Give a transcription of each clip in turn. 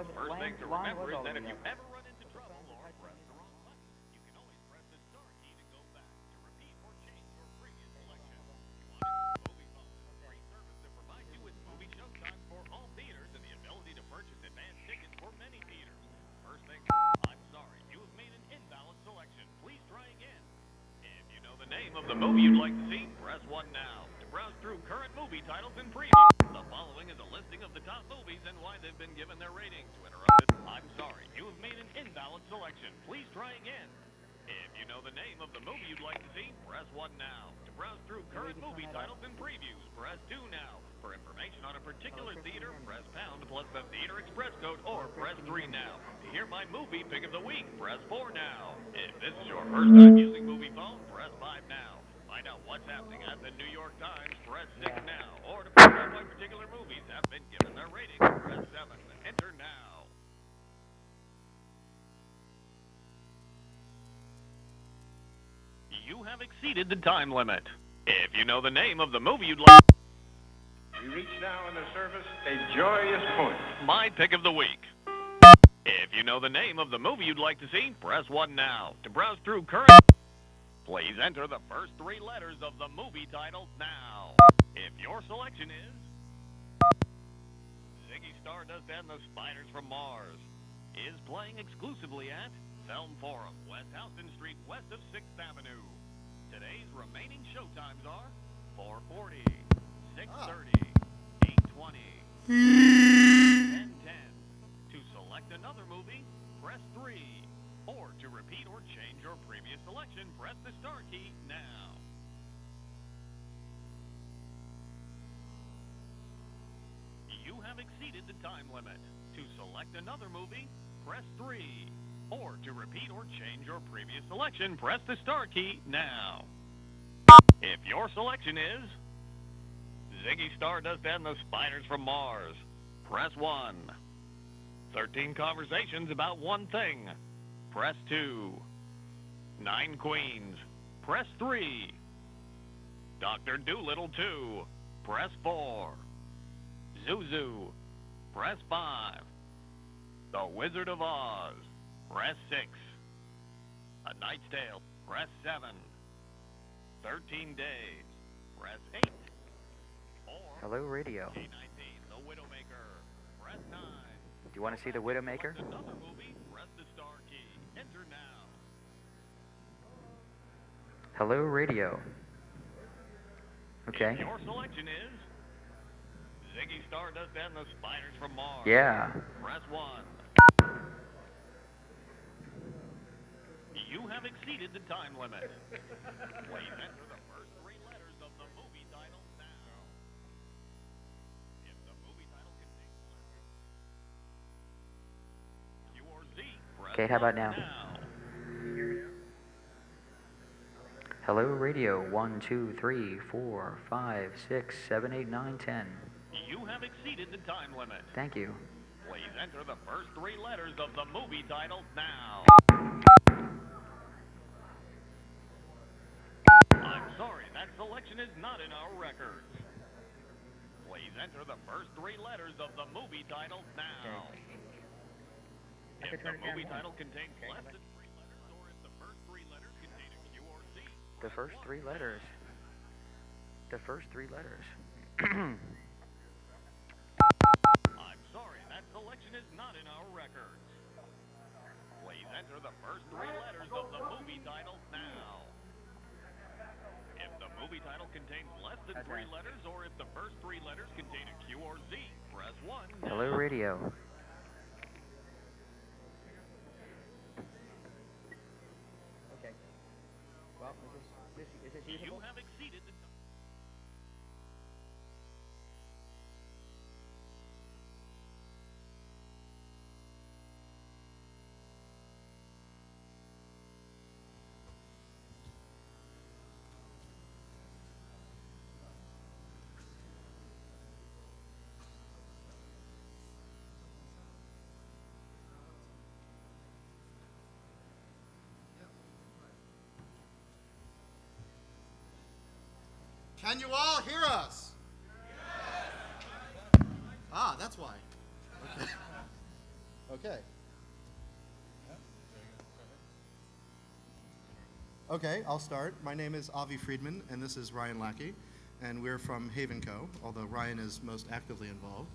First thing to remember is that if you ever run into trouble or press the wrong button, you can always press the star key to go back, to repeat or change your previous selection. If you want it, Movie Phone is a free service that provides you with movie showtimes for all theaters and the ability to purchase advance tickets for many theaters. First thing, I'm sorry, you have made an invalid selection. Please try again. If you know the name of the movie you'd like to see, press 1 now. To browse through current movie titles and previews, the following is a listing of the top movies and why they've been given their ratings. To interrupt it, I'm sorry, you have made an invalid selection. Please try again. If you know the name of the movie you'd like to see, press 1 now. To browse through current movie titles and previews, press 2 now. For information on a particular theater, press pound plus the Theater Express code or press 3 now. To hear my movie pick of the week, press 4 now. If this is your first time using Movie Phone, press 5 now. Find out what's happening at the New York Times, press 6 now. Or to find out why particular movies have been given their ratings, press 7. Enter now. You have exceeded the time limit. If you know the name of the movie you'd like... We reach now in the service a joyous point. My pick of the week. If you know the name of the movie you'd like to see, press 1 now. To browse through current... Please enter the first 3 letters of the movie title now. If your selection is... Ziggy Stardust and the Spiders from Mars, is playing exclusively at Film Forum, West Houston Street, west of 6th Avenue. Today's remaining showtimes are 4:40, 6:30, 8:20, 10:10. To select another movie, press 3. Or to repeat or change your previous selection, press the star key now. You have exceeded the time limit. To select another movie, press 3. Or to repeat or change your previous selection, press the star key now. If your selection is Ziggy Stardust and the Spiders from Mars, press 1. 13 Conversations About One Thing, press 2. 9 Queens, press 3. Dr. Dolittle 2, press 4. Zuzu, press 5. The Wizard of Oz, press 6. A Knight's Tale, press 7. 13 Days, press 8. Or Hello, radio. K-19, The Widowmaker, press 9. Do you want to see The Widowmaker? Another movie, press the star key. Enter now. Hello, radio. Okay. If your selection is Ziggy Stardust and the Spiders from Mars. Yeah. Press 1. You have exceeded the time limit. Please enter the first 3 letters of the movie title now. If the movie title contains Q or Z, press Okay, how about 1 now? now. Hello, radio. 1, 2, 3, 4, 5, 6, 7, 8, 9, 10. You have exceeded the time limit. Thank you. Please enter the first 3 letters of the movie title now. I'm sorry, that selection is not in our records. Please enter the first 3 letters of the movie title now. If the movie title contains less than 3 letters, or if the first 3 letters contain a Q or Z. The first 3 letters. The first 3 letters. I'm sorry, that selection is not in our records. Please enter the first 3 letters of the movie title now. If the movie title contains less than 3 letters, or if the first 3 letters contain a Q or Z, press 1 now. Hello, radio. Okay. Well, is this You have exceeded the time. Can you all hear us? Yes. Ah, that's why. Okay. Okay. Okay, I'll start. My name is Avi Freedman, and this is Ryan Lackey, and we're from HavenCo, although Ryan is most actively involved.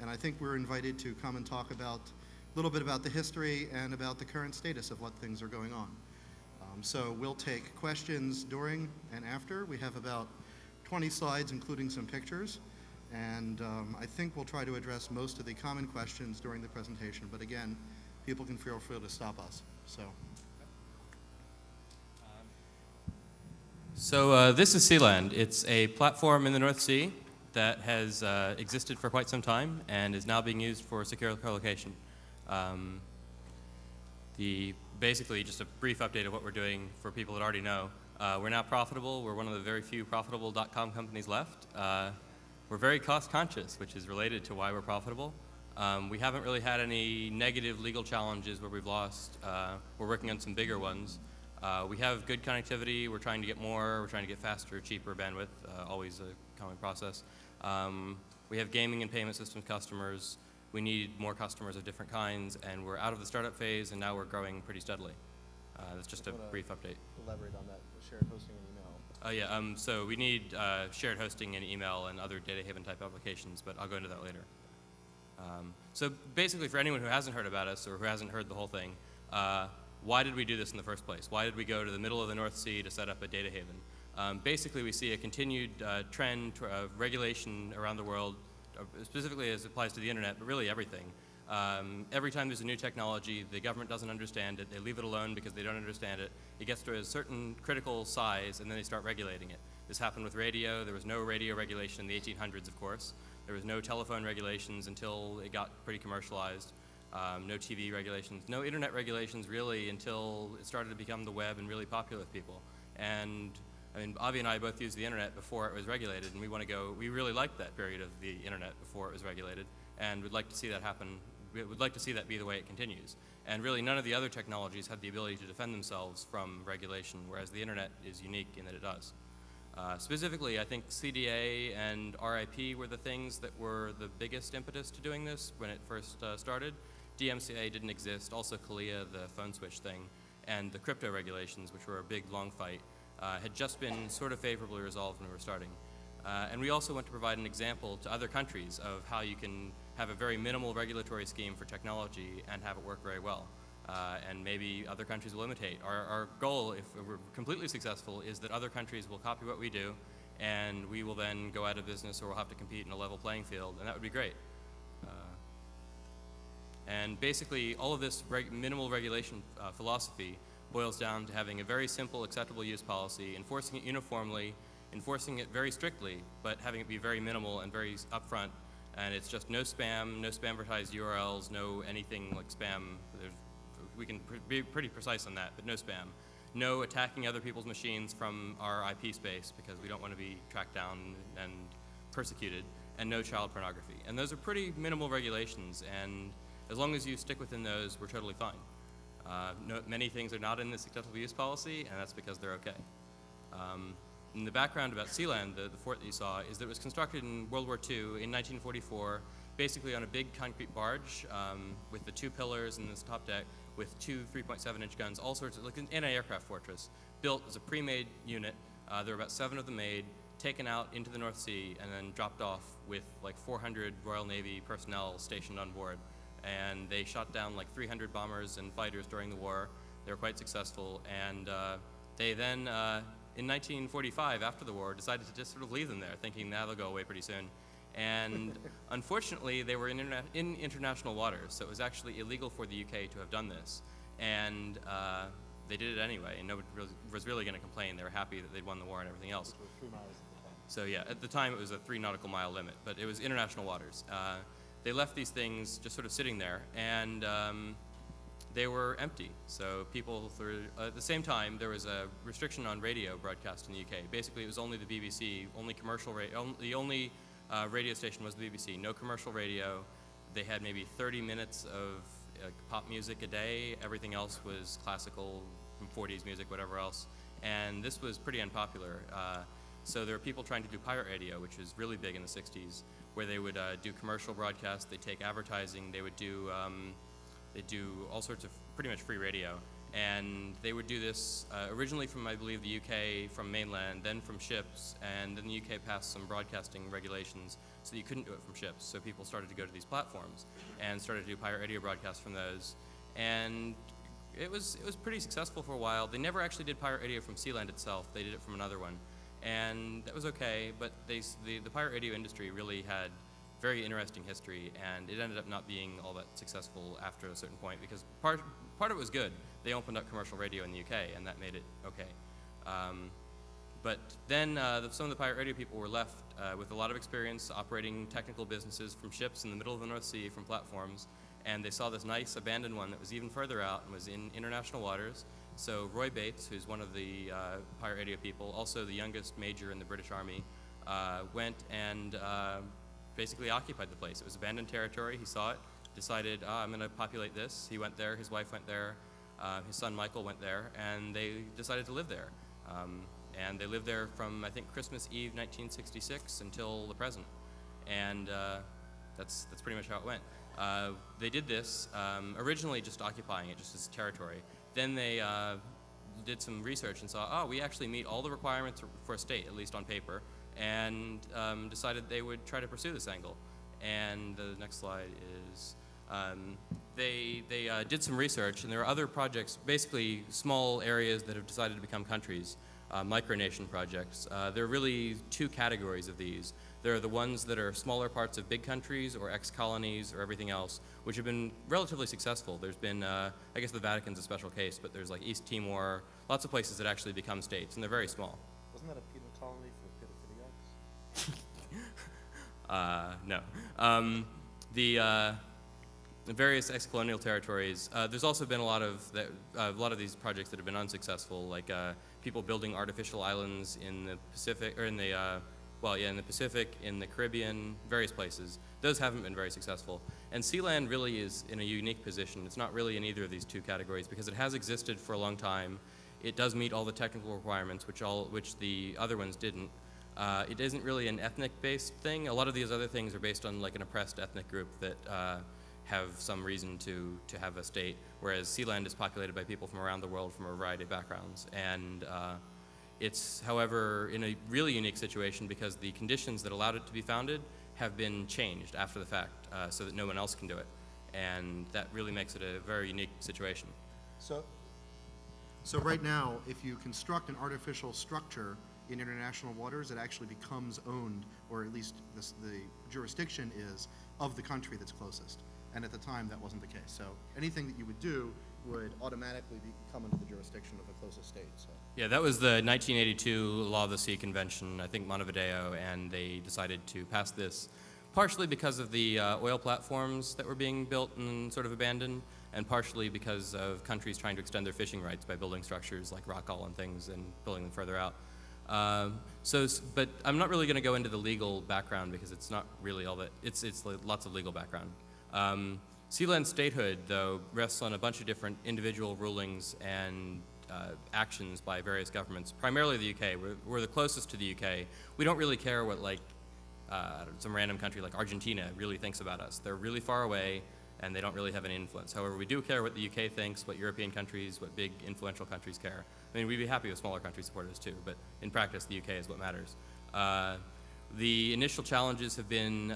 And I think we're invited to come and talk about a little bit about the history and about the current status of what things are going on. So we'll take questions during and after. We have about 20 slides, including some pictures. And I think we'll try to address most of the common questions during the presentation. But again, people can feel free to stop us. So this is Sealand. It's a platform in the North Sea that has existed for quite some time and is now being used for secure co-location. Basically, just a brief update of what we're doing for people that already know. We're now profitable. We're one of the very few profitable .com companies left. We're very cost conscious, which is related to why we're profitable. We haven't really had any negative legal challenges where we've lost. We're working on some bigger ones. We have good connectivity. We're trying to get more. We're trying to get faster, cheaper bandwidth, always a common process. We have gaming and payment systems customers. We need more customers of different kinds, and we're out of the startup phase, and now we're growing pretty steadily. That's just a brief update. Elaborate on that, shared hosting and email. Oh yeah, so we need shared hosting and email and other data haven type applications, but I'll go into that later. So basically, for anyone who hasn't heard about us or who hasn't heard the whole thing, why did we do this in the first place? Why did we go to the middle of the North Sea to set up a data haven? Basically, we see a continued trend of regulation around the world, specifically as it applies to the internet, but really everything. Every time there's a new technology, the government doesn't understand it. They leave it alone because they don't understand it. It gets to a certain critical size, and then they start regulating it. This happened with radio. There was no radio regulation in the 1800s, of course. There was no telephone regulations until it got pretty commercialized. No TV regulations. No internet regulations, really, until it started to become the web and really popular with people. And I mean, Avi and I both used the internet before it was regulated, and we really liked that period of the internet before it was regulated, and would like to see that happen. We would like to see that be the way it continues. And really, none of the other technologies have the ability to defend themselves from regulation, whereas the internet is unique in that it does. Specifically, I think CDA and RIP were the things that were the biggest impetus to doing this when it first started. DMCA didn't exist, also CALIA, the phone switch thing, and the crypto regulations, which were a big, long fight, had just been sort of favorably resolved when we were starting. And we also want to provide an example to other countries of how you can have a very minimal regulatory scheme for technology and have it work very well. And maybe other countries will imitate. Our goal, if we're completely successful, is that other countries will copy what we do, and we will then go out of business or we'll have to compete in a level playing field, and that would be great. And basically, all of this minimal regulation philosophy boils down to having a very simple, acceptable use policy, enforcing it uniformly, enforcing it very strictly, but having it be very minimal and very upfront. And it's just no spam-vertised URLs, no anything like spam. We can be pretty precise on that, but no spam. No attacking other people's machines from our IP space, because we don't want to be tracked down and persecuted, and no child pornography. And those are pretty minimal regulations, and as long as you stick within those, we're totally fine. Many things are not in this acceptable use policy, and that's because they're okay. In the background about Sealand, the fort that you saw, is that it was constructed in World War II in 1944, basically on a big concrete barge with the two pillars and this top deck with two 3.7-inch guns, all sorts of, like an anti-aircraft fortress, built as a pre-made unit. There were about 7 of them made, taken out into the North Sea, and then dropped off with like 400 Royal Navy personnel stationed on board. And they shot down like 300 bombers and fighters during the war. They were quite successful, and they then, in 1945, after the war, decided to just sort of leave them there, thinking now they'll go away pretty soon. And unfortunately, they were in international waters, so it was actually illegal for the UK to have done this. And they did it anyway, and nobody was really going to complain. They were happy that they'd won the war and everything else. Which was 3 miles at the time. So yeah, at the time it was a 3 nautical mile limit, but it was international waters. They left these things just sort of sitting there, and they were empty. So people, at the same time, there was a restriction on radio broadcast in the UK. Basically, it was only the BBC, only commercial radio, the only radio station was the BBC, no commercial radio. They had maybe 30 minutes of pop music a day. Everything else was classical, 40s music, whatever else. And this was pretty unpopular. So there were people trying to do pirate radio, which was really big in the 60s, where they would do commercial broadcasts, they'd take advertising, they would do They do all sorts of pretty much free radio. And they would do this originally from, I believe, the UK, from mainland, then from ships, and then the UK passed some broadcasting regulations so that you couldn't do it from ships. So people started to go to these platforms and started to do pirate radio broadcasts from those. And it was pretty successful for a while. They never actually did pirate radio from Sealand itself. They did it from another one. And that was okay, but the pirate radio industry really had very interesting history, and it ended up not being all that successful after a certain point because part of it was good. They opened up commercial radio in the UK, and that made it okay. But then some of the pirate radio people were left with a lot of experience operating technical businesses from ships in the middle of the North Sea from platforms, and they saw this nice abandoned one that was even further out and was in international waters. So Roy Bates, who's one of the pirate radio people, also the youngest major in the British Army, went and basically occupied the place. It was abandoned territory. He saw it, decided, I'm going to populate this. He went there, his wife went there, his son Michael went there, and they decided to live there. And they lived there from, I think, Christmas Eve 1966 until the present. And that's pretty much how it went. They did this, originally just occupying it, just as territory. Then they did some research and saw, we actually meet all the requirements for a state, at least on paper, and decided they would try to pursue this angle. And the next slide is, they did some research, and there are other projects, basically small areas that have decided to become countries, micronation projects. There are really two categories of these. There are the ones that are smaller parts of big countries or ex-colonies or everything else, which have been relatively successful. There's been, I guess the Vatican's a special case, but there's like East Timor, lots of places that actually become states, and they're very small. Wasn't that a penal colony for pedophilia? No. The various ex-colonial territories, there's also been a lot of these projects that have been unsuccessful, like people building artificial islands in the Pacific, or in the, in the Pacific, in the Caribbean, various places. Those haven't been very successful. And Sealand really is in a unique position. It's not really in either of these two categories because it has existed for a long time. It does meet all the technical requirements, which the other ones didn't. It isn't really an ethnic-based thing. A lot of these other things are based on like an oppressed ethnic group that have some reason to have a state, whereas Sealand is populated by people from around the world from a variety of backgrounds. And it's, however, in a really unique situation because the conditions that allowed it to be founded have been changed after the fact so that no one else can do it. And that really makes it a very unique situation. So right now, if you construct an artificial structure in international waters, it actually becomes owned, or at least the jurisdiction is, of the country that's closest. And at the time, that wasn't the case. So anything that you would do would automatically come under the jurisdiction of the closest state. So. Yeah, that was the 1982 Law of the Sea Convention, I think Montevideo, and they decided to pass this partially because of the oil platforms that were being built and sort of abandoned, and partially because of countries trying to extend their fishing rights by building structures like rockall and things and building them further out. But I'm not really going to go into the legal background because it's not really all that, it's lots of legal background. Sealand statehood, though, rests on a bunch of different individual rulings and actions by various governments, primarily the UK. We're the closest to the UK. We don't really care what, like, some random country like Argentina really thinks about us. They're really far away, and they don't really have any influence. However, we do care what the UK thinks, what European countries, what big influential countries care. I mean, we'd be happy if smaller countries supported us too, but in practice, the UK is what matters. The initial challenges have been,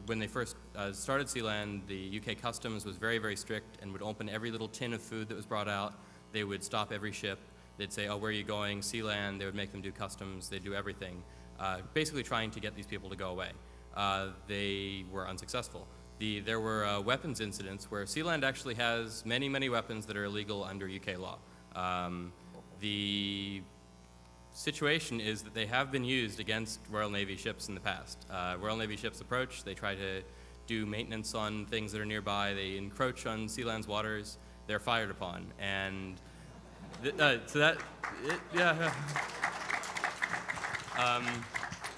when they first started Sealand, the UK customs was very, very strict and would open every little tin of food that was brought out. They would stop every ship. They'd say, where are you going? Sealand. They would make them do customs. They'd do everything, basically trying to get these people to go away. They were unsuccessful. There were weapons incidents where Sealand actually has many, many weapons that are illegal under UK law. The situation is that they have been used against Royal Navy ships in the past. Royal Navy ships approach, they try to do maintenance on things that are nearby, they encroach on Sealand's waters, they're fired upon. And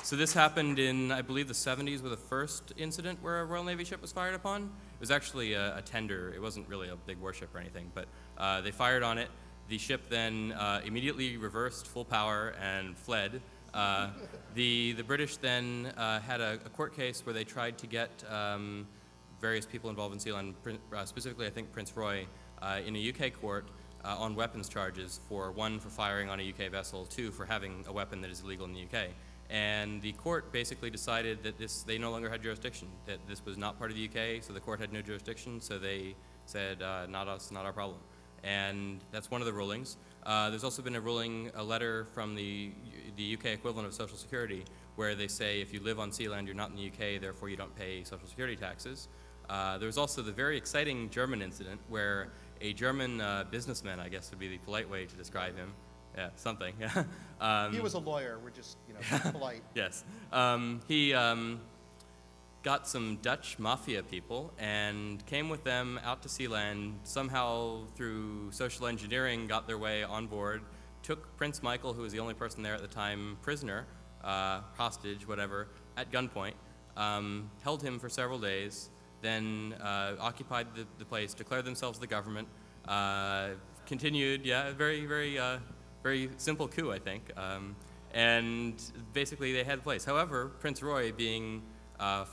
so this happened in, I believe, the 70s with the first incident where a Royal Navy ship was fired upon. It was actually a tender. It wasn't really a big warship or anything, but they fired on it. The ship then immediately reversed full power and fled. The British then had a court case where they tried to get various people involved in Sealand, specifically I think Prince Roy, in a UK court on weapons charges for 1, for firing on a UK vessel, 2, for having a weapon that is illegal in the UK. And the court basically decided that they no longer had jurisdiction, that this was not part of the UK, so the court had no jurisdiction, so they said, not us, not our problem. And that's one of the rulings. There's also been a letter from the UK equivalent of Social Security, where they say if you live on Sealand, you're not in the UK, therefore you don't pay Social Security taxes. There was also the very exciting German incident where a German businessman, I guess would be the polite way to describe him, yeah, something. He was a lawyer. We're just, polite. Yes. He got some Dutch mafia people and came with them out to Sealand, somehow through social engineering got their way on board, took Prince Michael, who was the only person there at the time, prisoner, hostage, whatever, at gunpoint, held him for several days, then occupied the place, declared themselves the government, continued, yeah, very simple coup, I think, and basically they had the place. However, Prince Roy, being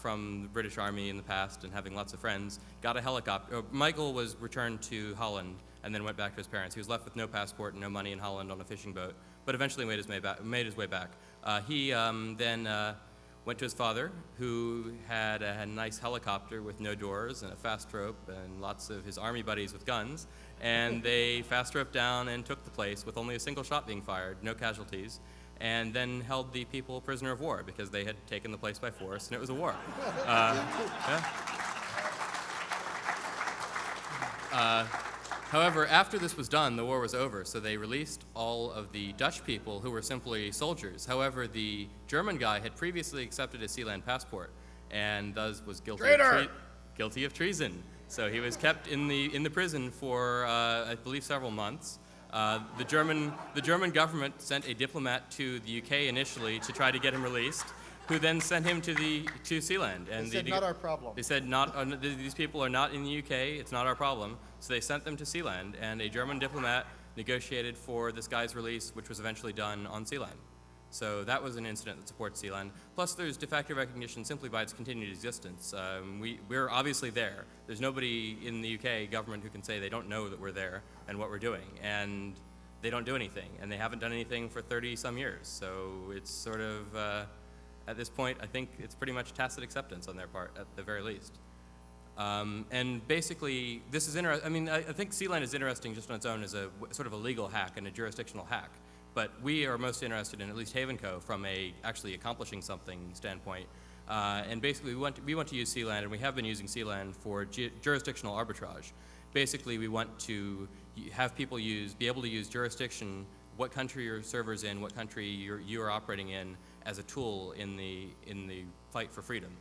from the British Army in the past and having lots of friends, got a helicopter. Michael was returned to Holland and then went back to his parents. He was left with no passport and no money in Holland on a fishing boat, but eventually made his way back. He then went to his father, who had a nice helicopter with no doors and a fast rope and lots of his army buddies with guns, and they fast roped down and took the place with only a single shot being fired, no casualties, and then held the people prisoner of war because they had taken the place by force and it was a war. However, after this was done, the war was over, so they released all of the Dutch people who were simply soldiers. However, the German guy had previously accepted a Sealand passport and thus was guilty of treason. So he was kept in the prison for, I believe, several months. The German government sent a diplomat to the UK initially to try to get him released, who then sent him to Sealand. And they said, not our problem. They said, these people are not in the UK, it's not our problem. So they sent them to Sealand, and a German diplomat negotiated for this guy's release, which was eventually done on Sealand. So that was an incident that supports Sealand. Plus, there's de facto recognition simply by its continued existence. We're obviously there. There's nobody in the UK government who can say they don't know that we're there and what we're doing. And they don't do anything, and they haven't done anything for 30-some years. So it's sort of, at this point, I think it's pretty much tacit acceptance on their part, at the very least. And basically, this is interesting. I mean, I think Sealand is interesting just on its own as a sort of a legal hack and a jurisdictional hack. But we are most interested in at least HavenCo from actually accomplishing something standpoint. And basically, we want to use Sealand, and we have been using Sealand for jurisdictional arbitrage. Basically, we want to have people be able to use jurisdiction, what country your server's in, what country you are operating in, as a tool in the fight for freedom.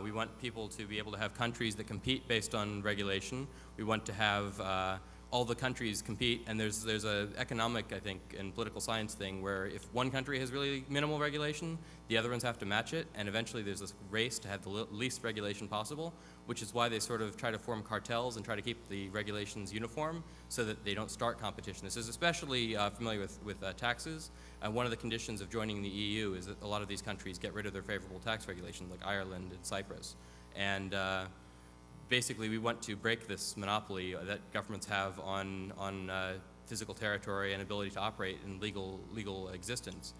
We want people to be able to have countries that compete based on regulation. We want to have all the countries compete, and there's a economic, I think, and political science thing where if one country has really minimal regulation, the other ones have to match it, and eventually there's this race to have the least regulation possible, which is why they sort of try to form cartels and try to keep the regulations uniform so that they don't start competition. This is especially familiar with taxes. One of the conditions of joining the EU is that a lot of these countries get rid of their favorable tax regulations, like Ireland and Cyprus. And basically, we want to break this monopoly that governments have on physical territory and ability to operate in legal existence.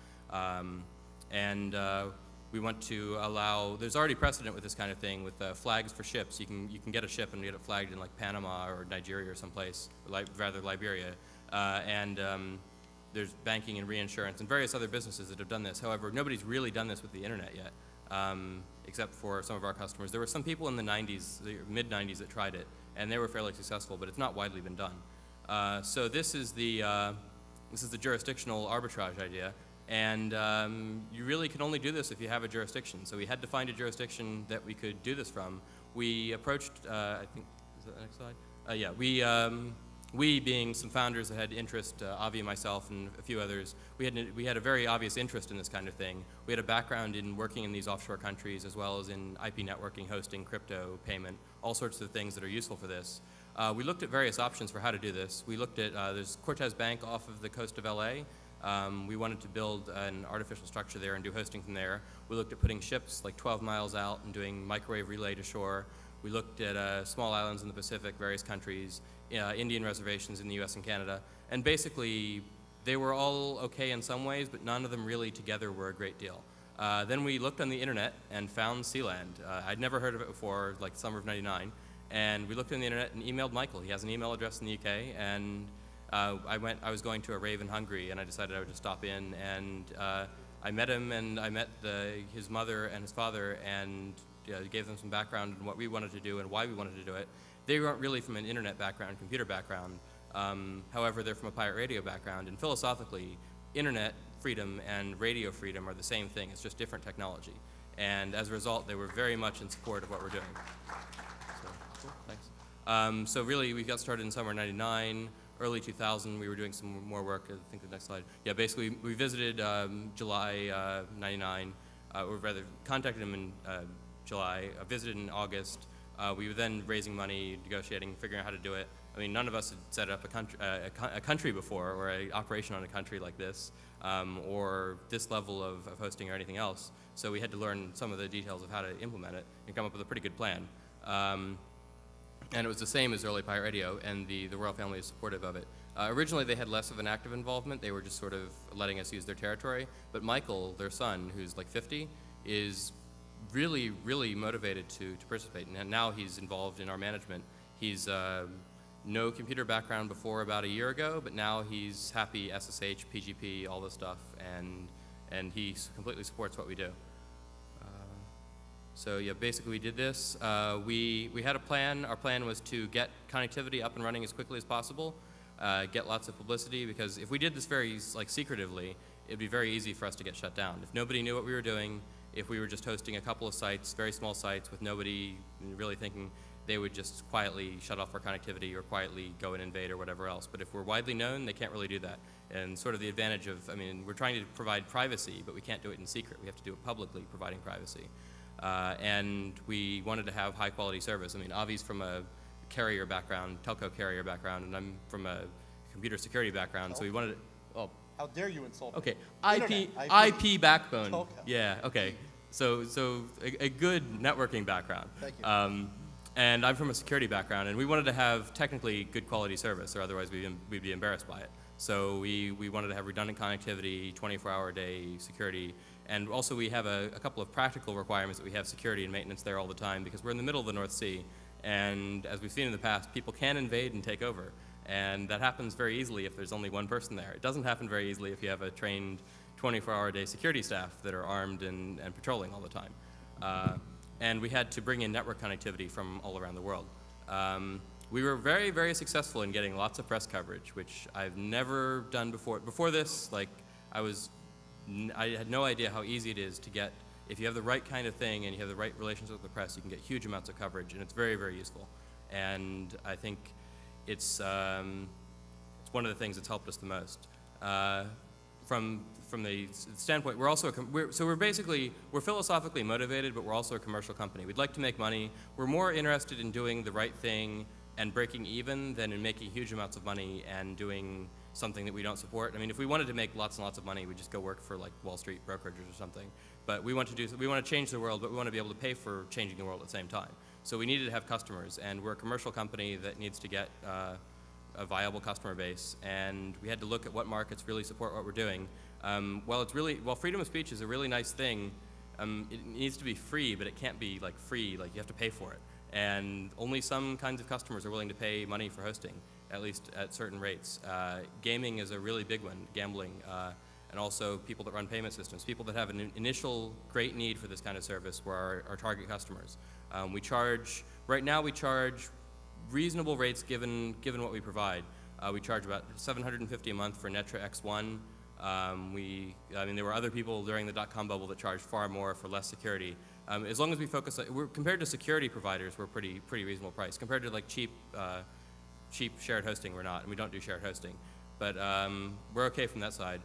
We want to allow, there's already precedent with this kind of thing with flags for ships. You can get a ship and get it flagged in like Panama or Nigeria or someplace, or rather Liberia. There's banking and reinsurance and various other businesses that have done this. However, nobody's really done this with the internet yet, except for some of our customers. There were some people in the 90s, the mid-90s that tried it, and they were fairly successful, but it's not widely been done. So this is the jurisdictional arbitrage idea. And you really can only do this if you have a jurisdiction. So we had to find a jurisdiction that we could do this from. We approached, I think, is that the next slide? We being some founders that had interest, Avi and myself and a few others, we had a very obvious interest in this kind of thing. We had a background in working in these offshore countries as well as in IP networking, hosting, crypto, payment, all sorts of things that are useful for this. We looked at various options for how to do this. We looked at, there's Cortez Bank off of the coast of LA. We wanted to build an artificial structure there and do hosting from there. We looked at putting ships like 12 miles out and doing microwave relay to shore. We looked at small islands in the Pacific, various countries, Indian reservations in the US and Canada, and basically they were all okay in some ways, but none of them really together were a great deal. Then we looked on the internet and found Sealand. I'd never heard of it before, like summer of '99, and we looked on the internet and emailed Michael. He has an email address in the UK, and I was going to a rave in Hungary, and I decided I would just stop in, and I met him, and I met his mother and his father, and gave them some background on what we wanted to do and why we wanted to do it. They weren't really from an internet background, computer background. However, they're from a pirate radio background, and philosophically, internet freedom and radio freedom are the same thing. It's just different technology. And as a result, they were very much in support of what we're doing. So, cool, thanks. So really, we got started in summer '99. Early 2000, we were doing some more work. I think the next slide. Yeah, basically, we visited July '99, or rather, contacted him in July, visited in August. We were then raising money, negotiating, figuring out how to do it. I mean, none of us had set up a country before, or an operation on a country like this, or this level of hosting or anything else. So we had to learn some of the details of how to implement it and come up with a pretty good plan. And it was the same as early pirate radio, and the royal family is supportive of it. Originally, they had less of an active involvement. They were just sort of letting us use their territory. But Michael, their son, who's like 50, is really, really motivated to participate. And now he's involved in our management. He's no computer background before about a year ago, but now he's happy SSH, PGP, all this stuff, and he completely supports what we do. So yeah, basically we did this. We had a plan. Our plan was to get connectivity up and running as quickly as possible, get lots of publicity, because if we did this very secretively, it'd be very easy for us to get shut down. If nobody knew what we were doing, if we were just hosting a couple of sites, very small sites with nobody really thinking, they would just quietly shut off our connectivity or quietly go and invade or whatever else. But if we're widely known, they can't really do that. And sort of the advantage of, I mean, we're trying to provide privacy, but we can't do it in secret. We have to do it publicly, providing privacy. And we wanted to have high quality service. I mean, Avi's from a carrier background, telco carrier background, and I'm from a computer security background, so we wanted to, oh. How dare you insult Okay, me? IP backbone. Telco. Yeah, okay. So a good networking background. Thank you. And I'm from a security background, and we wanted to have technically good quality service, or otherwise we'd be embarrassed by it. So we wanted to have redundant connectivity, 24-hour-a-day security, and also we have a couple of practical requirements that we have security and maintenance there all the time, because we're in the middle of the North Sea, and as we've seen in the past, people can invade and take over. And that happens very easily if there's only one person there. It doesn't happen very easily if you have a trained 24-hour-a-day security staff that are armed and patrolling all the time. And we had to bring in network connectivity from all around the world. We were very, very successful in getting lots of press coverage, which I've never done before. Before this, like, I had no idea how easy it is to get, if you have the right kind of thing and you have the right relationship with the press, you can get huge amounts of coverage, and it's very, very useful. And I think it's one of the things that's helped us the most. From the standpoint, we're also we're philosophically motivated, but we're also a commercial company. We'd like to make money. We're more interested in doing the right thing and breaking even than in making huge amounts of money and doing something that we don't support. I mean, if we wanted to make lots and lots of money, we'd just go work for like Wall Street brokerages or something. But we want to change the world, but we want to be able to pay for changing the world at the same time. So we needed to have customers, and we're a commercial company that needs to get a viable customer base, and we had to look at what markets really support what we're doing. While freedom of speech is a really nice thing, it needs to be free, but it can't be like free, like you have to pay for it. And only some kinds of customers are willing to pay money for hosting, at least at certain rates. Gaming is a really big one, gambling, and also people that run payment systems. People that have an initial great need for this kind of service were our target customers. Right now we charge reasonable rates given what we provide. We charge about $750 a month for Netra X1. I mean, there were other people during the dot-com bubble that charged far more for less security. As long as we focus, compared to security providers, we're pretty reasonable price. Compared to like cheap shared hosting, we're not, and we don't do shared hosting. But we're okay from that side.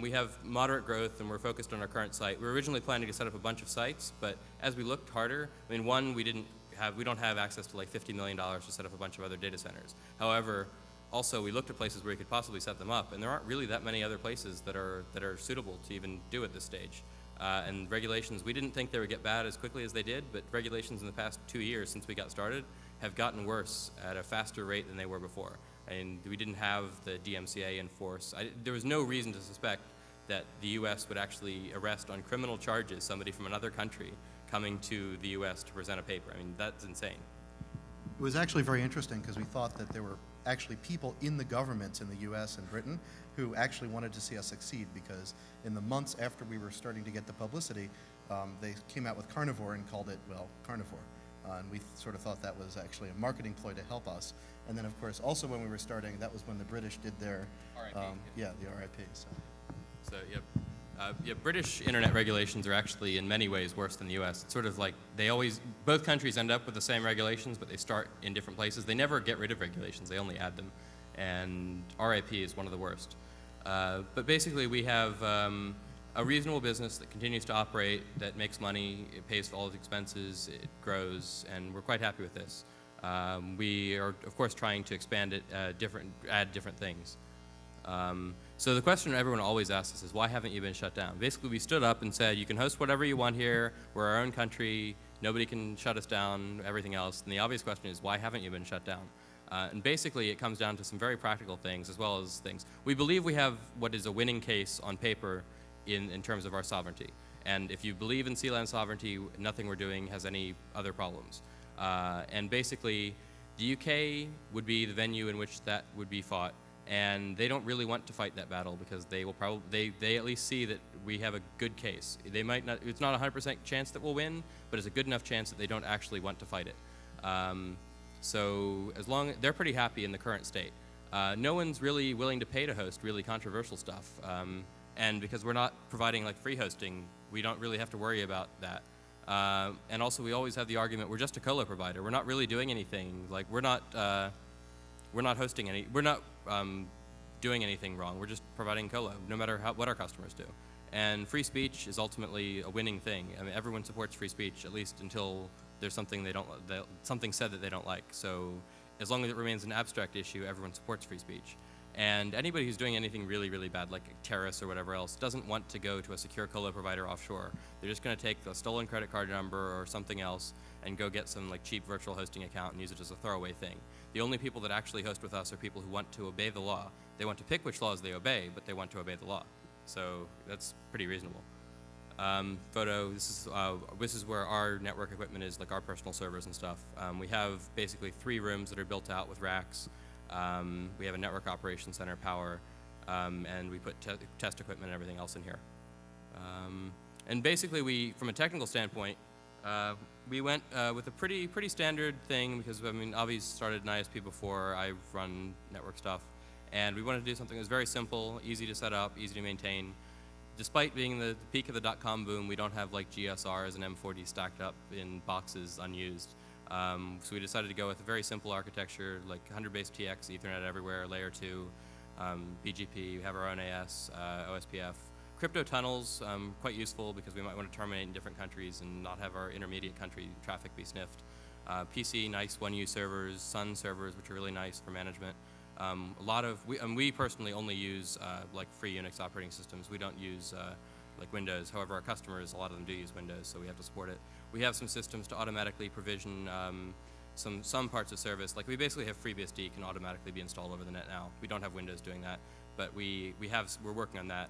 We have moderate growth, and we're focused on our current site. We were originally planning to set up a bunch of sites, but as we looked harder, I mean, one, we don't have access to like $50 million to set up a bunch of other data centers. However, also we looked at places where we could possibly set them up, and there aren't really that many other places that are suitable to even do at this stage. And regulations, we didn't think they would get bad as quickly as they did, but regulations in the past 2 years since we got started have gotten worse at a faster rate than they were before. And we didn't have the DMCA in force. There was no reason to suspect that the U.S. would actually arrest on criminal charges somebody from another country coming to the U.S. to present a paper. I mean, that's insane. It was actually very interesting because we thought that there were actually people in the governments in the U.S. and Britain who actually wanted to see us succeed, because in the months after we were starting to get the publicity, they came out with carnivore and called it, well, carnivore. And we sort of thought that was actually a marketing ploy to help us. And then, of course, also when we were starting, that was when the British did their, RIP. Yeah, the RIP. So, yep. Yeah, British internet regulations are actually in many ways worse than the U.S. It's sort of like both countries end up with the same regulations, but they start in different places. They never get rid of regulations, they only add them. And RIP is one of the worst. But basically we have a reasonable business that continues to operate, that makes money, it pays for all its expenses, it grows, and we're quite happy with this. We are, of course, trying to expand it, add different things. So the question everyone always asks us is, why haven't you been shut down? Basically, we stood up and said, you can host whatever you want here, we're our own country, nobody can shut us down, everything else. And the obvious question is, why haven't you been shut down? And basically, it comes down to some very practical things as well as things. We believe we have what is a winning case on paper in terms of our sovereignty. And if you believe in Sealand sovereignty, nothing we're doing has any other problems. And basically, the UK would be the venue in which that would be fought. And they don't really want to fight that battle because they will probably, they at least see that we have a good case. They might not, it's not a 100% chance that we'll win, but it's a good enough chance that they don't actually want to fight it. So as long, they're pretty happy in the current state. No one's really willing to pay to host really controversial stuff. And because we're not providing like free hosting, we don't really have to worry about that. And also we always have the argument, we're just a colo provider. We're not really doing anything. Like we're not hosting any, we're not doing anything wrong. We're just providing colo, no matter what our customers do. And free speech is ultimately a winning thing. I mean, everyone supports free speech, at least until there's something something said that they don't like. So as long as it remains an abstract issue, everyone supports free speech. And anybody who's doing anything really, really bad, like terrorists or whatever else, doesn't want to go to a secure colo provider offshore. They're just going to take a stolen credit card number or something else and go get some like cheap virtual hosting account and use it as a throwaway thing. The only people that actually host with us are people who want to obey the law. They want to pick which laws they obey, but they want to obey the law. So that's pretty reasonable. Photo, this is where our network equipment is, like our personal servers and stuff. We have basically 3 rooms that are built out with racks. We have a network operations center, power, and we put test equipment and everything else in here. And basically, from a technical standpoint, we went with a pretty standard thing because, I mean, Avi's started an ISP before. I've run network stuff. And we wanted to do something that was very simple, easy to set up, easy to maintain. Despite being the peak of the .com boom, we don't have like GSRs and M40 stacked up in boxes unused. So we decided to go with a very simple architecture, like 100 base TX, Ethernet everywhere, layer 2, BGP, we have our own AS, OSPF. Crypto tunnels, quite useful because we might want to terminate in different countries and not have our intermediate country traffic be sniffed. PC, nice 1U servers, Sun servers, which are really nice for management. We personally only use like free Unix operating systems. We don't use like Windows. However, our customers, a lot of them do use Windows, so we have to support it. We have some systems to automatically provision some parts of service. Like we basically have FreeBSD can automatically be installed over the net now. We don't have Windows doing that, but we're working on that.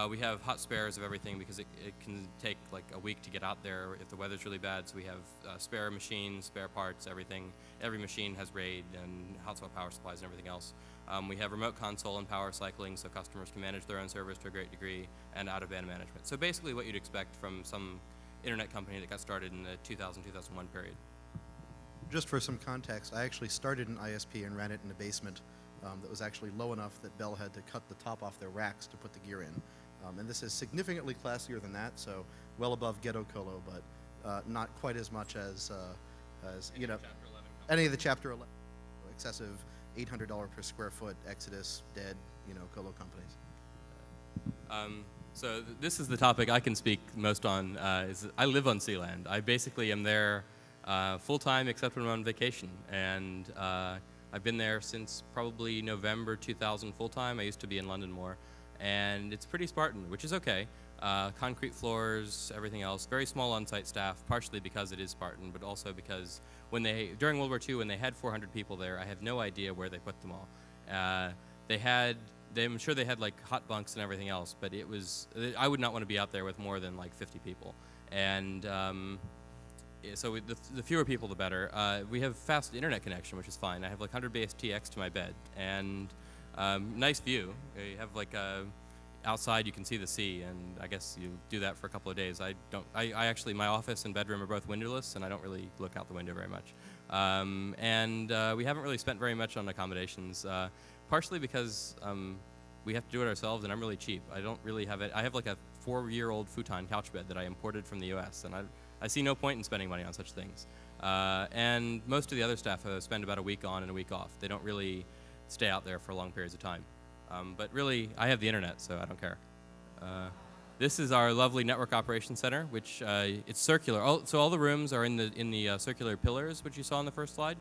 We have hot spares of everything because it can take like a week to get out there if the weather's really bad. So we have spare machines, spare parts, everything. Every machine has RAID and hot swap power supplies and everything else. We have remote console and power cycling so customers can manage their own servers to a great degree, and out-of-band management. So basically what you'd expect from some internet company that got started in the 2000-2001 period. Just for some context, I actually started an ISP and ran it in a basement that was actually low enough that Bell had to cut the top off their racks to put the gear in. And this is significantly classier than that, so well above ghetto colo, but not quite as much as you know, any of the Chapter 11 excessive $800 per square foot Exodus dead, you know, colo companies. So this is the topic I can speak most on. Is I live on Sealand. I basically am there full time except when I'm on vacation, and I've been there since probably November 2000 full time. I used to be in London more. And it's pretty Spartan, which is okay. Concrete floors, everything else. Very small on-site staff, partially because it is Spartan, but also because during World War II, when they had 400 people there, I have no idea where they put them all. I'm sure they had like hot bunks and everything else, but I would not want to be out there with more than like 50 people. And so the fewer people, the better. We have fast internet connection, which is fine. I have like 100 base TX to my bed, and nice view. You have like outside you can see the sea, and I guess you do that for a couple of days. I actually, my office and bedroom are both windowless, and I don't really look out the window very much. We haven't really spent very much on accommodations, partially because we have to do it ourselves, and I'm really cheap. I don't really have it. I have like a 4-year-old futon couch bed that I imported from the U.S., and I see no point in spending money on such things. And most of the other staff spend about a week on and a week off. They don't really stay out there for long periods of time. But really, I have the internet, so I don't care. This is our lovely network operations center, which it's circular. So all the rooms are in the circular pillars, which you saw on the first slide.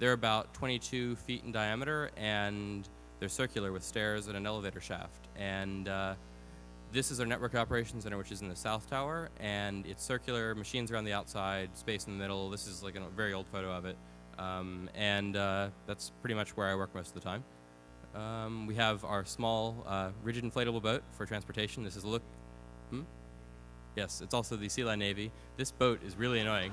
They're about 22 feet in diameter, and they're circular with stairs and an elevator shaft. And this is our network operations center, which is in the south tower, and it's circular, machines are on the outside, space in the middle. This is like a very old photo of it. That's pretty much where I work most of the time. We have our small rigid inflatable boat for transportation. This is Yes, it's also the Sealand Navy. This boat is really annoying.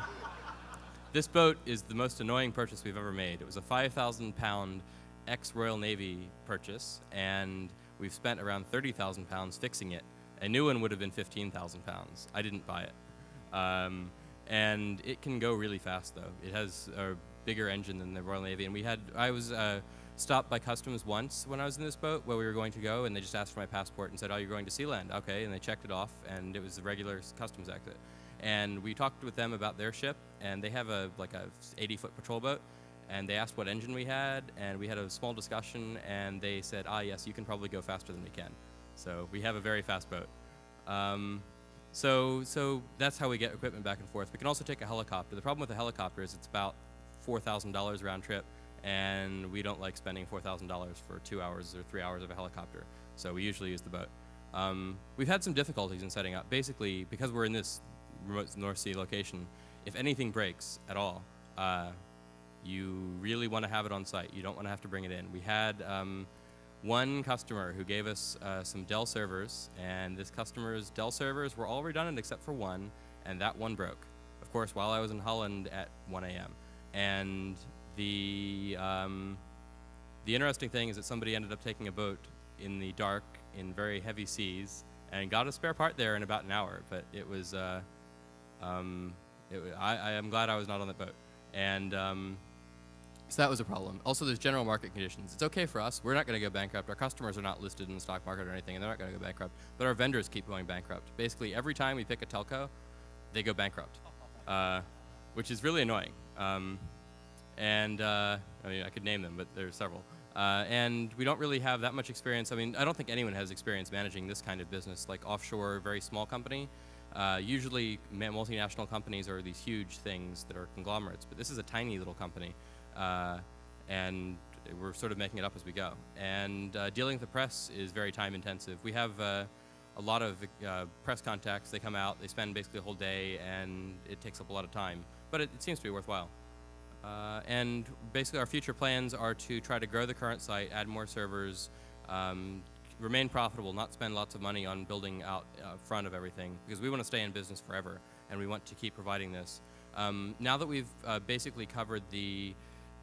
This boat is the most annoying purchase we've ever made. It was a 5,000-pound ex-Royal Navy purchase, and we've spent around 30,000 pounds fixing it. A new one would have been 15,000 pounds. I didn't buy it. And it can go really fast, though. It has a bigger engine than the Royal Navy, and I was stopped by customs once when I was in this boat where we were going to go, and they just asked for my passport and said, "Oh, you're going to Sealand." Okay, and they checked it off, and it was the regular customs exit. And we talked with them about their ship, and they have like a 80-foot patrol boat, and they asked what engine we had, and we had a small discussion, and they said, yes, you can probably go faster than we can. So we have a very fast boat. So that's how we get equipment back and forth. We can also take a helicopter. The problem with a helicopter is it's about $4,000 round trip, and we don't like spending $4,000 for 2 hours or 3 hours of a helicopter. So we usually use the boat. We've had some difficulties in setting up. Basically, because we're in this remote North Sea location, if anything breaks at all, you really want to have it on site. You don't want to have to bring it in. We had one customer who gave us some Dell servers, and this customer's Dell servers were all redundant except for one, and that one broke. Of course, while I was in Holland at 1 a.m. And the interesting thing is that somebody ended up taking a boat in the dark in very heavy seas and got a spare part there in about an hour. But it was, I am glad I was not on that boat. And so that was a problem. Also, there's general market conditions. It's okay for us. We're not going to go bankrupt. Our customers are not listed in the stock market or anything, and they're not going to go bankrupt. But our vendors keep going bankrupt. Basically, every time we pick a telco, they go bankrupt, which is really annoying. I mean, I could name them, but there's several. And we don't really have that much experience. I mean, I don't think anyone has experience managing this kind of business, like offshore, very small company. Usually, multinational companies are these huge things that are conglomerates, but this is a tiny little company, and we're sort of making it up as we go. And dealing with the press is very time intensive. We have a lot of press contacts. They come out, they spend basically a whole day, and it takes up a lot of time, but it seems to be worthwhile. And basically our future plans are to try to grow the current site, add more servers, remain profitable, not spend lots of money on building out front of everything, because we want to stay in business forever, and we want to keep providing this. Now that we've basically covered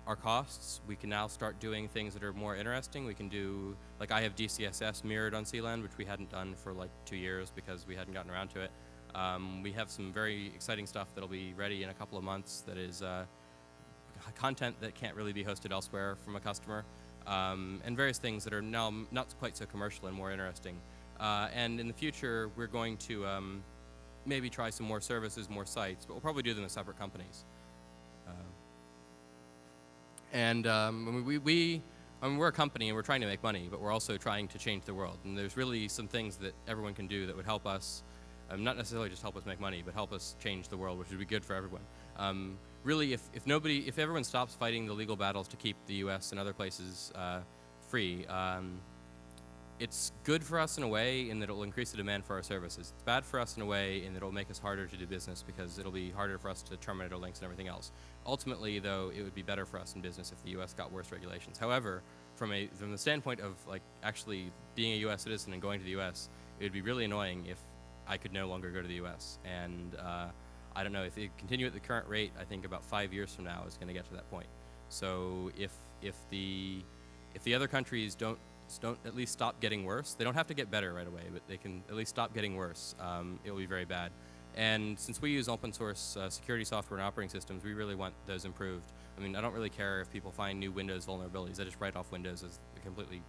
our costs, we can now start doing things that are more interesting. We can do, like I have DCSS mirrored on Sealand, which we hadn't done for like 2 years because we hadn't gotten around to it. We have some very exciting stuff that'll be ready in a couple of months that is content that can't really be hosted elsewhere from a customer, and various things that are now not quite so commercial and more interesting. And in the future, we're going to maybe try some more services, more sites, but we'll probably do them as separate companies. We're a company and we're trying to make money, but we're also trying to change the world. And there's really some things that everyone can do that would help us, not necessarily just help us make money, but help us change the world, which would be good for everyone. Really, if everyone stops fighting the legal battles to keep the U.S. and other places free, it's good for us in a way in that it'll increase the demand for our services. It's bad for us in a way in that it'll make us harder to do business because it'll be harder for us to terminate our links and everything else. Ultimately, though, it would be better for us in business if the U.S. got worse regulations. However, from the standpoint of like actually being a U.S. citizen and going to the U.S., it would be really annoying if I could no longer go to the U.S. And I don't know, if they continue at the current rate, I think about 5 years from now it's going to get to that point. So if the other countries don't at least stop getting worse, they don't have to get better right away, but they can at least stop getting worse, it will be very bad. And since we use open source security software and operating systems, we really want those improved. I mean, I don't really care if people find new Windows vulnerabilities. I just write off Windows as completely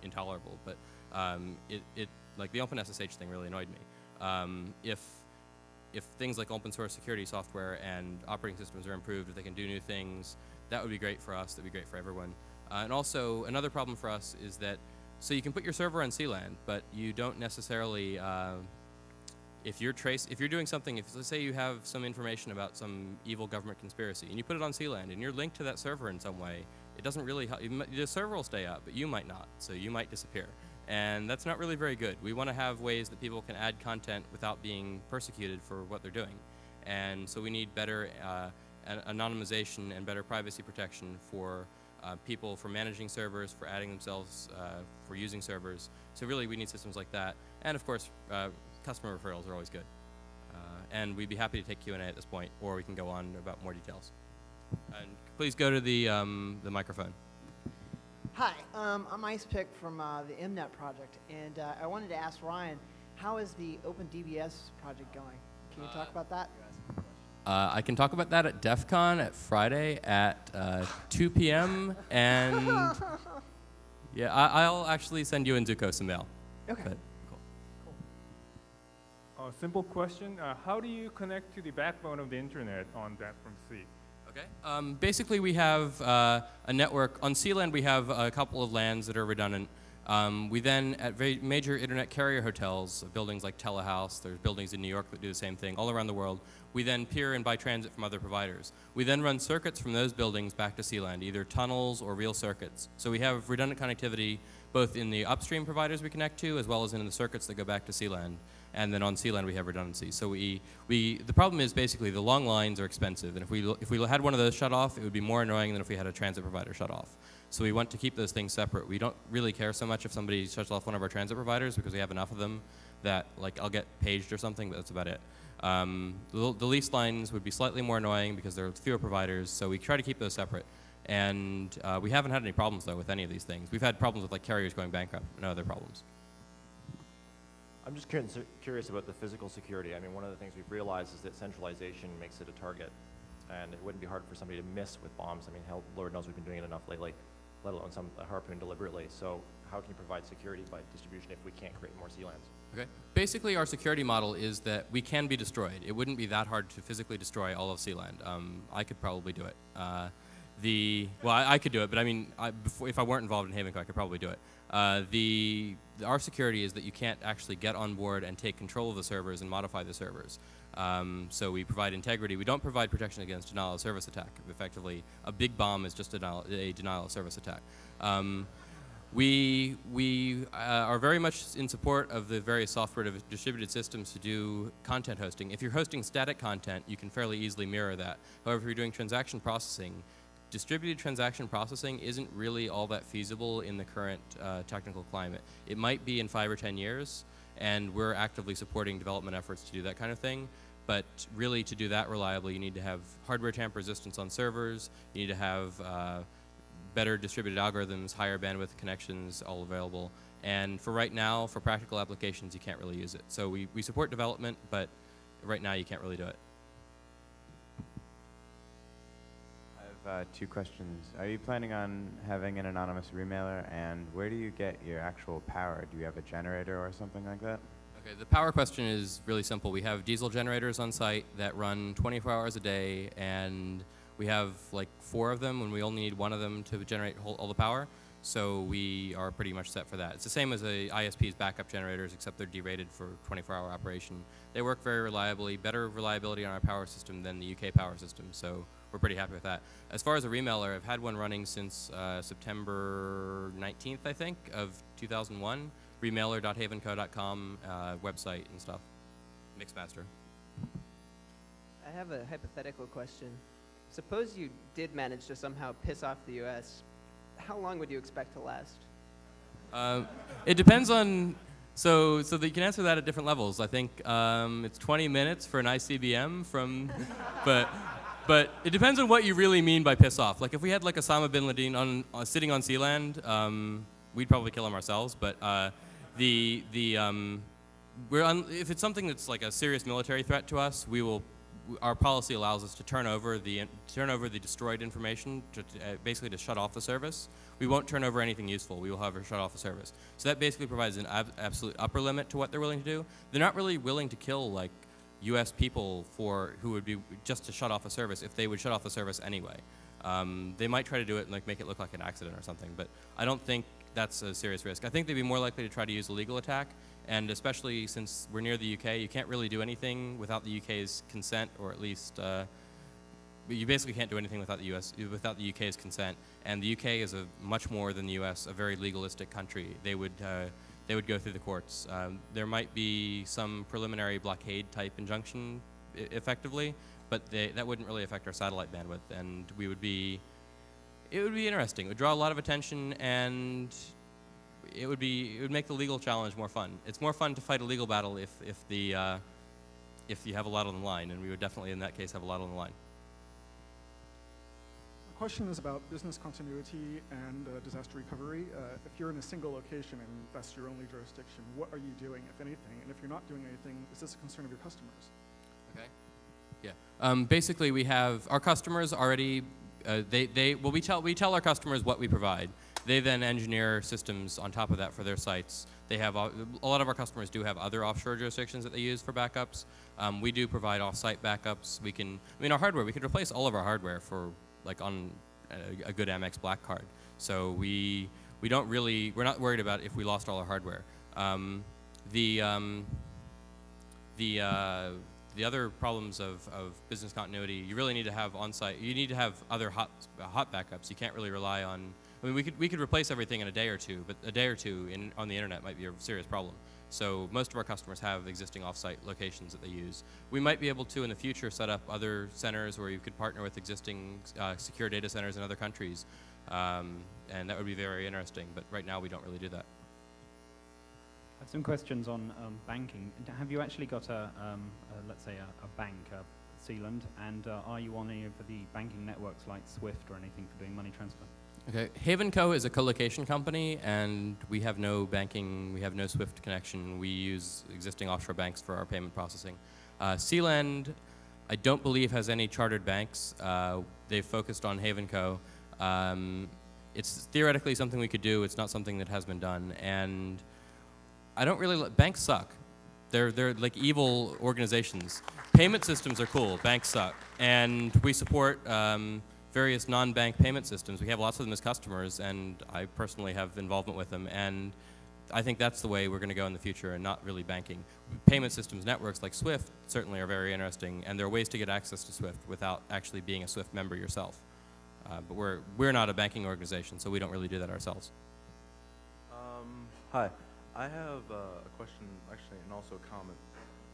intolerable. But like the OpenSSH thing really annoyed me. If things like open source security software and operating systems are improved, if they can do new things, that would be great for us. That would be great for everyone. And also, another problem for us is that, so you can put your server on Sealand, but you don't necessarily, if you're doing something, let's say you have some information about some evil government conspiracy, and you put it on Sealand, and you're linked to that server in some way, it doesn't really help. The server will stay up, but you might not, so you might disappear. And that's not really very good. We want to have ways that people can add content without being persecuted for what they're doing. And so we need better anonymization and better privacy protection for people, for managing servers, for adding themselves, for using servers. So really we need systems like that. And of course, customer referrals are always good. And we'd be happy to take Q&A at this point, or we can go on about more details. And please go to the microphone. Hi, I'm IcePick from the MNet project, and I wanted to ask Ryan, how is the OpenDBS project going? Can you talk about that? I can talk about that at DEF CON at Friday at 2 p.m. And yeah, I'll actually send you and Zuko some mail. Okay. But, cool. Simple question. How do you connect to the backbone of the internet on that from C? Okay. Basically, we have a network. On Sealand, we have a couple of LANs that are redundant. We then, at very major internet carrier hotels, buildings like Telehouse, there's buildings in New York that do the same thing, all around the world, we then peer and buy transit from other providers. We then run circuits from those buildings back to Sealand, either tunnels or real circuits. So we have redundant connectivity both in the upstream providers we connect to, as well as in the circuits that go back to Sealand. And then on Sealand, we have redundancy. So the problem is basically the long lines are expensive. And if we had one of those shut off, it would be more annoying than if we had a transit provider shut off. So we want to keep those things separate. We don't really care so much if somebody shuts off one of our transit providers because we have enough of them that, like, I'll get paged or something, but that's about it. The leased lines would be slightly more annoying because there are fewer providers, so we try to keep those separate. And we haven't had any problems, though, with any of these things. We've had problems with, like, carriers going bankrupt, no other problems. I'm just curious about the physical security. I mean, one of the things we've realized is that centralization makes it a target, and it wouldn't be hard for somebody to miss with bombs. I mean, hell, Lord knows we've been doing it enough lately, let alone a harpoon deliberately. So how can you provide security by distribution if we can't create more Sealands? Okay. Basically, our security model is that we can be destroyed. It wouldn't be that hard to physically destroy all of Sealand. I could probably do it. I could do it, but I mean, if I weren't involved in HavenCo, I could probably do it. Our security is that you can't actually get on board and take control of the servers and modify the servers. So we provide integrity. We don't provide protection against denial of service attack. Effectively, a big bomb is just a denial of service attack. We are very much in support of the various software distributed systems to do content hosting. If you're hosting static content, you can fairly easily mirror that. However, if you're doing transaction processing, distributed transaction processing isn't really all that feasible in the current technical climate. It might be in 5 or 10 years, and we're actively supporting development efforts to do that kind of thing. But really, to do that reliably, you need to have hardware tamper resistance on servers. You need to have better distributed algorithms, higher bandwidth connections, all available. And for right now, for practical applications, you can't really use it. So we support development, but right now you can't really do it. I have 2 questions. Are you planning on having an anonymous remailer, and where do you get your actual power? Do you have a generator or something like that? Okay, the power question is really simple. We have diesel generators on site that run 24 hours a day, and we have like 4 of them, and we only need 1 of them to generate all the power. So we are pretty much set for that. It's the same as the ISP's backup generators, except they're derated for 24-hour operation. They work very reliably, better reliability on our power system than the UK power system. So we're pretty happy with that. As far as a remailer, I've had one running since September 19th, I think, of 2001. Remailer.havenco.com website and stuff. Mixmaster. I have a hypothetical question. Suppose you did manage to somehow piss off the U.S. How long would you expect to last? It depends on, so that you can answer that at different levels. I think it's 20 minutes for an ICBM from, but it depends on what you really mean by piss off. Like if we had like Osama bin Laden sitting on Sealand, we'd probably kill him ourselves. But if it's something that's like a serious military threat to us, we will. Our policy allows us to turn over the destroyed information to basically to shut off the service. We won't turn over anything useful. We will, however, shut off the service. So that basically provides an absolute upper limit to what they're willing to do. They're not really willing to kill like U.S. people who would be just to shut off a service if they would shut off the service anyway. They might try to do it and like make it look like an accident or something, but I don't think that's a serious risk. I think they'd be more likely to try to use a legal attack, and especially since we're near the UK, you can't really do anything without the UK's consent, or at least you basically can't do anything without the UK's consent. And the UK is much more than the US, a very legalistic country. They would go through the courts. There might be some preliminary blockade type injunction, effectively, but that wouldn't really affect our satellite bandwidth, and it would be interesting. It would draw a lot of attention, and it would make the legal challenge more fun. It's more fun to fight a legal battle if you have a lot on the line, and we would definitely in that case have a lot on the line. The question is about business continuity and disaster recovery. If you're in a single location and that's your only jurisdiction, what are you doing, if anything? And if you're not doing anything, is this a concern of your customers? Okay. Yeah. Basically, we have our customers already. We tell our customers what we provide. They then engineer systems on top of that for their sites. They have a lot of our customers do have other offshore jurisdictions that they use for backups. We do provide off-site backups. Our hardware, we could replace all of our hardware for like on a good Amex Black card. So we're not worried about if we lost all our hardware. The other problems of business continuity, you really need to have on-site. You need to have other hot backups. You can't really rely on. I mean, we could replace everything in a day or two, but a day or two on the internet might be a serious problem. So most of our customers have existing off-site locations that they use. We might be able to in the future set up other centers where you could partner with existing secure data centers in other countries, and that would be very interesting. But right now we don't really do that. I have some questions on banking. Have you actually got let's say a bank, Sealand, and are you on any of the banking networks like SWIFT or anything for doing money transfer? Okay, HavenCo is a co-location company, and we have no banking, we have no SWIFT connection. We use existing offshore banks for our payment processing. Sealand, I don't believe has any chartered banks. They've focused on HavenCo. It's theoretically something we could do. It's not something that has been done, and I don't really banks suck. They're like evil organizations. Payment systems are cool. Banks suck, and we support various non-bank payment systems. We have lots of them as customers, and I personally have involvement with them. And I think that's the way we're going to go in the future, and not really banking. Payment systems networks like SWIFT certainly are very interesting, and there are ways to get access to SWIFT without actually being a SWIFT member yourself. But we're not a banking organization, so we don't really do that ourselves. Hi. I have a question, actually, and also a comment.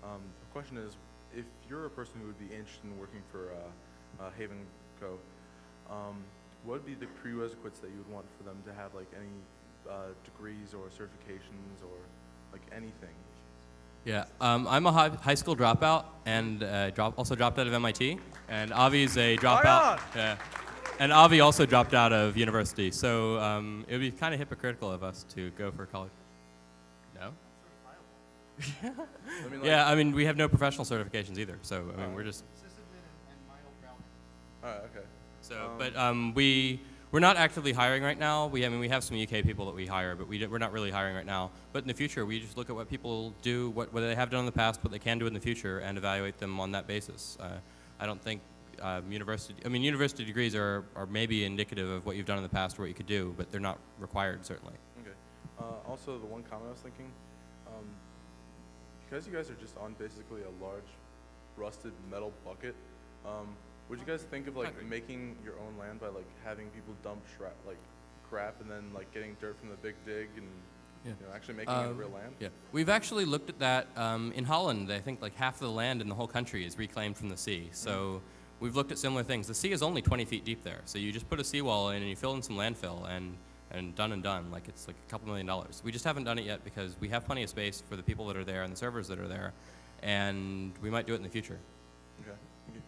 The question is, if you're a person who would be interested in working for HavenCo, what would be the prerequisites that you would want for them to have, like any degrees or certifications or like anything? Yeah, I'm a high school dropout, and also dropped out of MIT, and Avi's a dropout. Yeah. And Avi also dropped out of university, so it would be kind of hypocritical of us to go for college. No? Yeah, I mean, we have no professional certifications either, so I mean, we're just. Alright, okay. So, but we're not actively hiring right now. We have some UK people that we hire, but we're not really hiring right now. But in the future, we just look at what people do, what they have done in the past, what they can do in the future, and evaluate them on that basis. I don't think university degrees are maybe indicative of what you've done in the past or what you could do, but they're not required, certainly. Okay. Also, the one comment I was thinking, because you guys are just on basically a large rusted metal bucket, would you guys think of like making your own land by like having people dump crap and then like getting dirt from the big dig and you know, actually making it real land? Yeah, we've actually looked at that in Holland. I think like half of the land in the whole country is reclaimed from the sea. So we've looked at similar things. The sea is only 20 feet deep there. So you just put a seawall in and you fill in some landfill and done. Like it's like a couple $1 million. We just haven't done it yet because we have plenty of space for the people that are there and the servers that are there. And we might do it in the future. Okay. Thank you.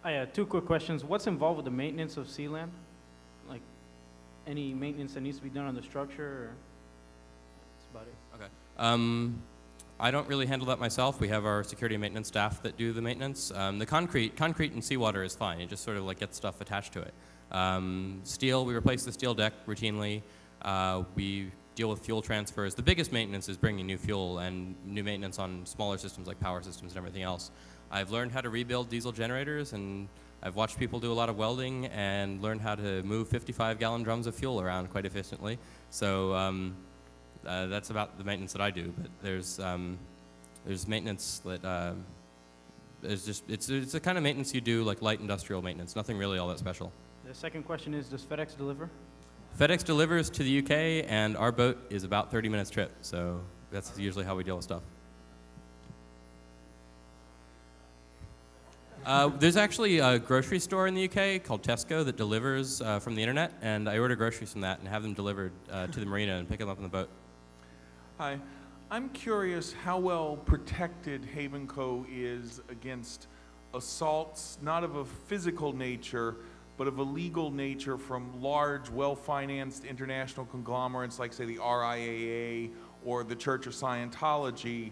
I have 2 quick questions. What's involved with the maintenance of Sealand? Like any maintenance that needs to be done on the structure? Or that's about it. Okay. I don't really handle that myself. We have our security and maintenance staff that do the maintenance. The concrete and seawater is fine. It just sort of like gets stuff attached to it. Steel, we replace the steel deck routinely. We deal with fuel transfers. The biggest maintenance is bringing new fuel and new maintenance on smaller systems like power systems and everything else. I've learned how to rebuild diesel generators, and I've watched people do a lot of welding and learned how to move 55-gallon drums of fuel around quite efficiently. So that's about the maintenance that I do. But there's maintenance that it's the kind of maintenance you do, like light industrial maintenance. Nothing really all that special. The second question is, does FedEx deliver? FedEx delivers to the UK, and our boat is about 30 minutes trip. So that's usually how we deal with stuff. There's actually a grocery store in the UK called Tesco that delivers from the internet, and I order groceries from that and have them delivered to the marina and pick them up on the boat. Hi. I'm curious how well protected HavenCo is against assaults, not of a physical nature, but of a legal nature from large, well-financed international conglomerates like, say, the RIAA or the Church of Scientology,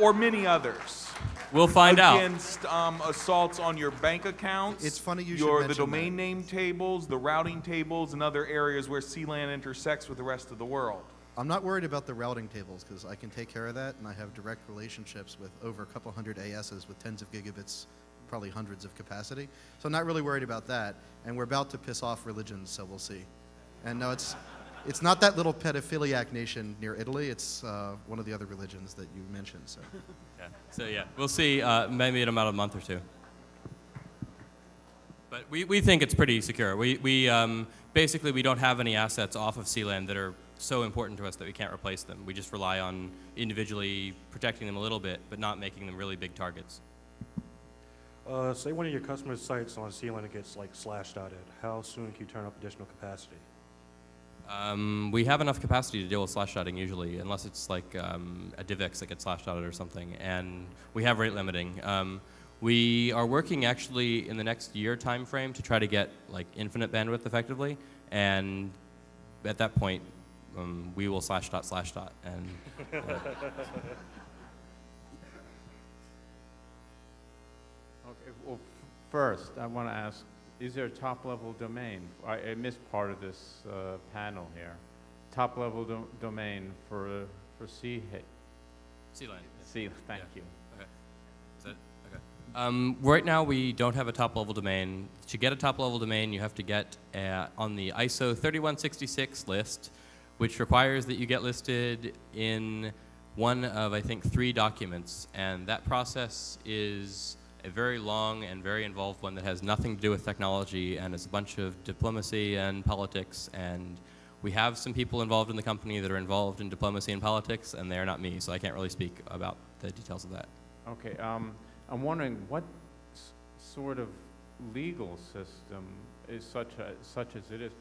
or many others. We'll find out. Against assaults on your bank accounts. It's funny you should mention the domain that. name tables, the routing tables, and other areas where Sealand intersects with the rest of the world. I'm not worried about the routing tables because I can take care of that, and I have direct relationships with over a couple hundred ASs with tens of gigabits, probably hundreds of capacity. So I'm not really worried about that. And we're about to piss off religions, so we'll see. And no, it's not that little pedophiliac nation near Italy. It's one of the other religions that you mentioned. So. Yeah. So yeah, we'll see. Maybe in about a month or two. But we think it's pretty secure. Basically we don't have any assets off of Sealand that are so important to us that we can't replace them. We just rely on individually protecting them a little bit, but not making them really big targets. Say one of your customers' sites on Sealand gets like slashed out at. How soon can you turn up additional capacity? We have enough capacity to deal with slash shotting usually, unless it's like a DivX that gets slashed out or something. And we have rate limiting. We are working actually in the next year time frame to try to get like infinite bandwidth effectively. And at that point, we will slash dot. And Okay, well, first, I want to ask, is there a top-level domain? I missed part of this panel here. Top-level domain for Sealand. Sealand, thank you. Okay. Is that okay? Right now, we don't have a top-level domain. To get a top-level domain, you have to get on the ISO 3166 list, which requires that you get listed in one of, I think, 3 documents. And that process is a very long and very involved one that has nothing to do with technology, and it's a bunch of diplomacy and politics. And we have some people involved in the company that are involved in diplomacy and politics, and they're not me, so I can't really speak about the details of that. Okay, I'm wondering what sort of legal system is such as it is.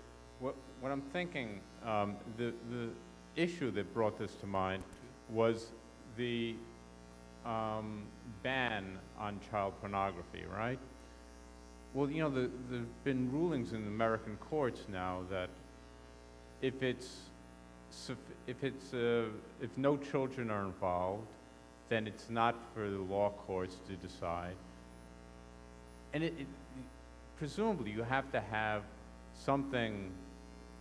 What I'm thinking, the issue that brought this to mind was the ban on child pornography, right? Well, you know, there's been rulings in American courts now that if no children are involved, then it's not for the law courts to decide. And presumably you have to have something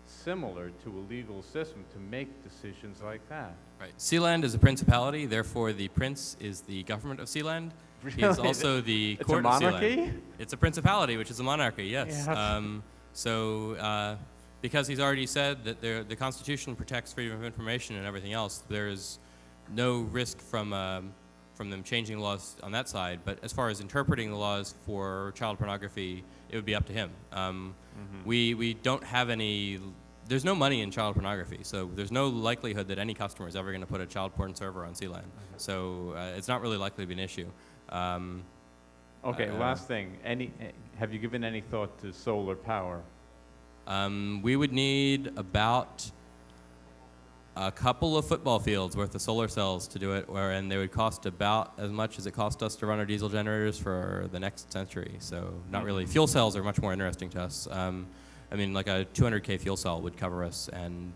similar to a legal system to make decisions like that. Right. Sealand is a principality, therefore the prince is the government of Sealand. Really? He is also the It's court a monarchy? of Sealand. It's a principality, which is a monarchy, yes. Yeah. Because he's already said that the Constitution protects freedom of information and everything else, there's no risk from from them changing laws on that side. But as far as interpreting the laws for child pornography, it would be up to him. We don't have any. There's no money in child pornography, so there's no likelihood that any customer is ever going to put a child porn server on Sealand. So it's not really likely to be an issue. Okay, last thing. Have you given any thought to solar power? We would need about a couple of football fields worth of solar cells to do it, and they would cost about as much as it cost us to run our diesel generators for the next century. So not really. Fuel cells are much more interesting to us. I mean, like a 200K fuel cell would cover us, and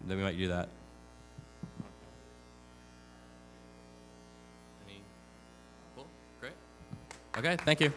then we might do that. Cool, great. Okay, thank you.